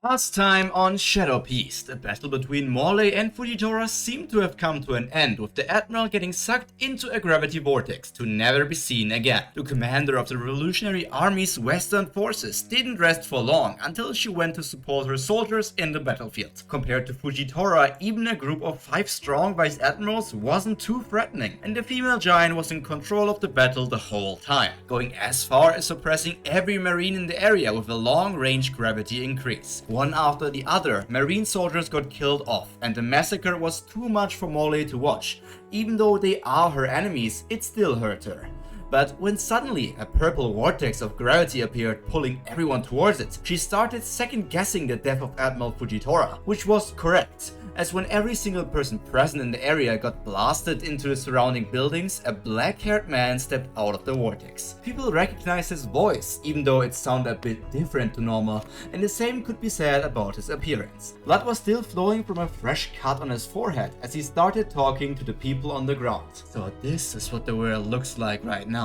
Last time on Shadow Peace, the battle between Morley and Fujitora seemed to have come to an end, with the Admiral getting sucked into a gravity vortex to never be seen again. The commander of the Revolutionary Army's Western forces didn't rest for long until she went to support her soldiers in the battlefield. Compared to Fujitora, even a group of 5 strong Vice Admirals wasn't too threatening, and the female giant was in control of the battle the whole time, going as far as suppressing every marine in the area with a long-range gravity increase. One after the other, marine soldiers got killed off, and the massacre was too much for Morley to watch. Even though they are her enemies, it still hurt her. But when suddenly a purple vortex of gravity appeared, pulling everyone towards it, she started second-guessing the death of Admiral Fujitora, which was correct, as when every single person present in the area got blasted into the surrounding buildings, a black-haired man stepped out of the vortex. People recognized his voice, even though it sounded a bit different to normal, and the same could be said about his appearance. Blood was still flowing from a fresh cut on his forehead as he started talking to the people on the ground. So this is what the world looks like right now.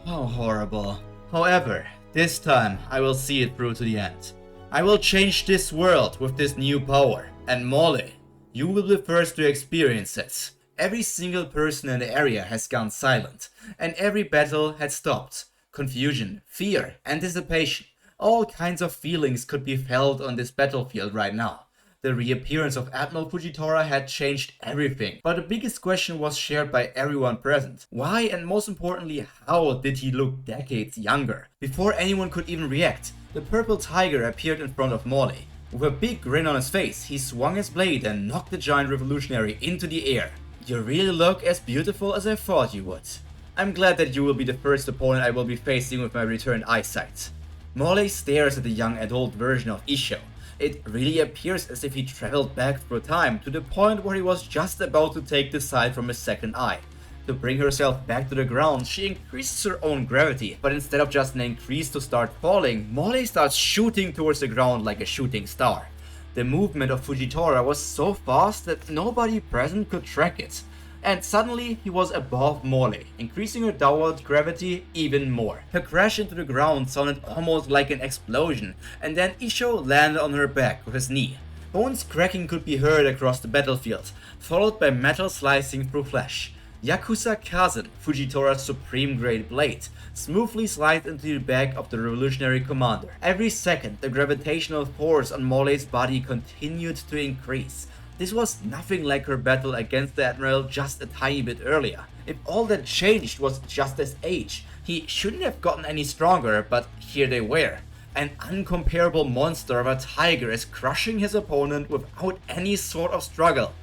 How horrible. However, this time I will see it through to the end. I will change this world with this new power, and Morley, you will be first to experience it. Every single person in the area has gone silent, and every battle had stopped. Confusion, fear, anticipation, all kinds of feelings could be felt on this battlefield right now. The reappearance of Admiral Fujitora had changed everything, but the biggest question was shared by everyone present. Why, and most importantly, how did he look decades younger? Before anyone could even react, the purple tiger appeared in front of Morley. With a big grin on his face, he swung his blade and knocked the giant revolutionary into the air. You really look as beautiful as I thought you would. I'm glad that you will be the first opponent I will be facing with my returned eyesight. Morley stares at the young adult version of Isho. It really appears as if he traveled back through time to the point where he was just about to take the sight from his second eye. To bring herself back to the ground, she increases her own gravity, but instead of just an increase to start falling, Morley starts shooting towards the ground like a shooting star. The movement of Fujitora was so fast that nobody present could track it, and suddenly he was above Morley, increasing her downward gravity even more. Her crash into the ground sounded almost like an explosion, and then Isho landed on her back with his knee. Bones cracking could be heard across the battlefield, followed by metal slicing through flesh. Yakuza Kazan, Fujitora's supreme grade blade, smoothly slides into the back of the revolutionary commander. Every second, the gravitational force on Morley's body continued to increase. This was nothing like her battle against the Admiral just a tiny bit earlier. If all that changed was just his age, he shouldn't have gotten any stronger, but here they were. An uncomparable monster of a tiger is crushing his opponent without any sort of struggle.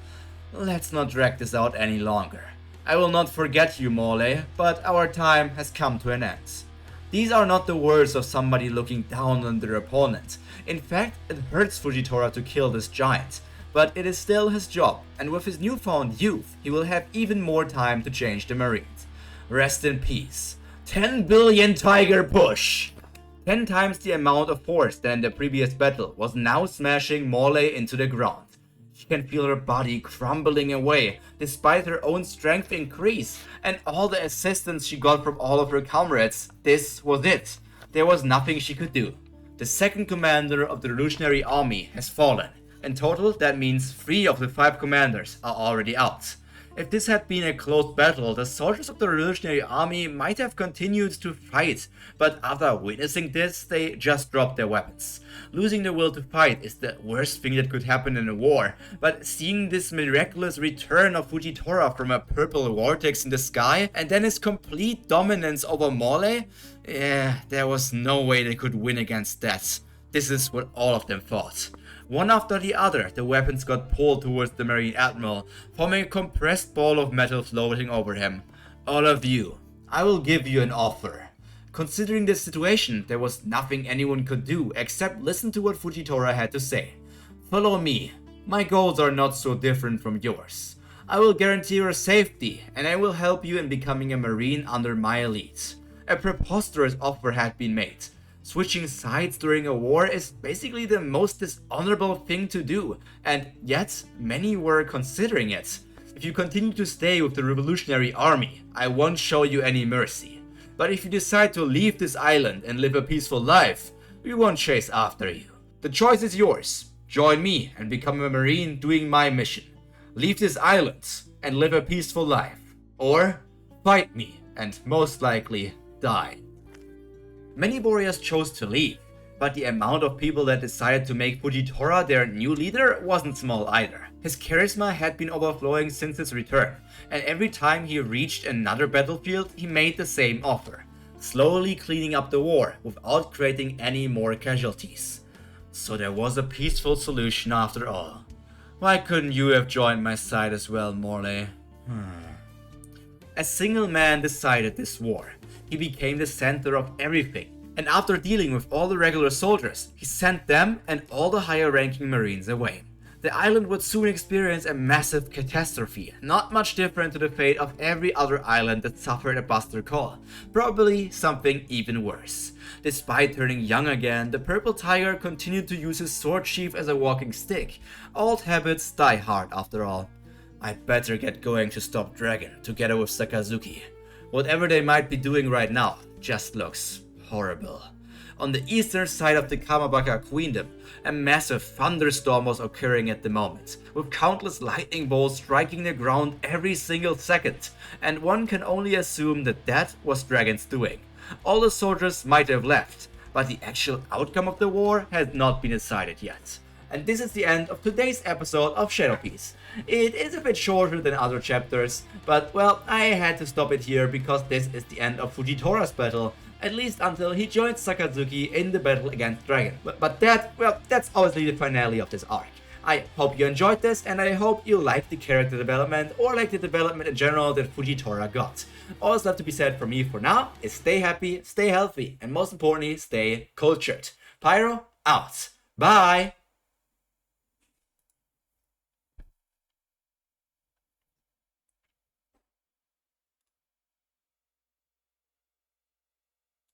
Let's not drag this out any longer. I will not forget you, Morley, but our time has come to an end. These are not the words of somebody looking down on their opponent. In fact, it hurts Fujitora to kill this giant, but it is still his job, and with his newfound youth, he will have even more time to change the Marines. Rest in peace. 10 billion tiger push! 10 times the amount of force than in the previous battle was now smashing Morley into the ground. She can feel her body crumbling away, despite her own strength increase, and all the assistance she got from all of her comrades. This was it. There was nothing she could do. The second commander of the Revolutionary Army has fallen. In total, that means 3 of the 5 commanders are already out. If this had been a close battle, the soldiers of the Revolutionary Army might have continued to fight, but after witnessing this, they just dropped their weapons. Losing the will to fight is the worst thing that could happen in a war, but seeing this miraculous return of Fujitora from a purple vortex in the sky, and then his complete dominance over Morley, there was no way they could win against that. This is what all of them thought. One after the other, the weapons got pulled towards the Marine Admiral, forming a compressed ball of metal floating over him. All of you, I will give you an offer. Considering the situation, there was nothing anyone could do except listen to what Fujitora had to say. Follow me. My goals are not so different from yours. I will guarantee your safety, and I will help you in becoming a Marine under my lead. A preposterous offer had been made. Switching sides during a war is basically the most dishonorable thing to do, and yet many were considering it. If you continue to stay with the Revolutionary Army, I won't show you any mercy. But if you decide to leave this island and live a peaceful life, we won't chase after you. The choice is yours. Join me and become a marine doing my mission. Leave this island and live a peaceful life. Or fight me and most likely die. Many warriors chose to leave, but the amount of people that decided to make Fujitora their new leader wasn't small either. His charisma had been overflowing since his return, and every time he reached another battlefield, he made the same offer, slowly cleaning up the war without creating any more casualties. So there was a peaceful solution after all. Why couldn't you have joined my side as well, Morley? A single man decided this war. He became the center of everything. And after dealing with all the regular soldiers, he sent them and all the higher ranking marines away. The island would soon experience a massive catastrophe, not much different to the fate of every other island that suffered a Buster Call, probably something even worse. Despite turning young again, the Purple Tiger continued to use his sword sheath as a walking stick. Old habits die hard after all. I better get going to stop Dragon, together with Sakazuki. Whatever they might be doing right now just looks horrible. On the eastern side of the Kamabaka Queendom, a massive thunderstorm was occurring at the moment, with countless lightning bolts striking the ground every single second, and one can only assume that was Dragon's doing. All the soldiers might have left, but the actual outcome of the war had not been decided yet. And this is the end of today's episode of Shadow Piece. It is a bit shorter than other chapters, but well, I had to stop it here because this is the end of Fujitora's battle, at least until he joins Sakazuki in the battle against Dragon. But that's obviously the finale of this arc. I hope you enjoyed this, and I hope you liked the character development, or like the development in general that Fujitora got. All that's left to be said from me for now is stay happy, stay healthy, and most importantly, stay cultured. Pyro, out. Bye!